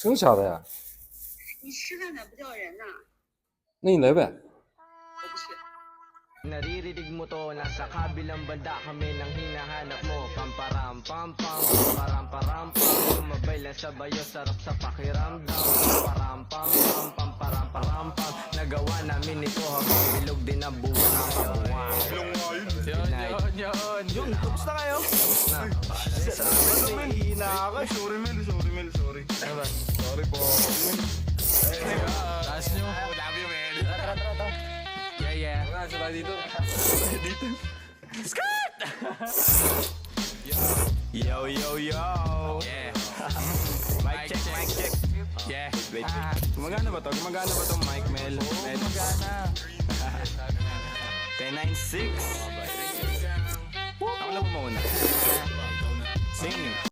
真的假的呀？你吃饭咋不叫人呢？那你来呗。我不去。 Naririnig mo to, nasa kabilang banda kami nang hinahanap mo. Pamparam pam pam, pamparam param pam. Sumabay lang sa bayo, sarap sa pakiramdam. Pamparam pam pam, pamparam param pam. Nagawa namin ito habang bilog din ang buwan ng kabuwan. Yun, tapos na kayo? Na, Hina ka. Sorry, Mel. Sorry. Sorry po. Taas nyo. Love you, Mel. yeah. Sabay dito. Yo. Yeah. Mic check. Yeah. Wait. Gumagana ba to? Mic, Mel? Magana. 10-9-6. Ako na po muna. Sing.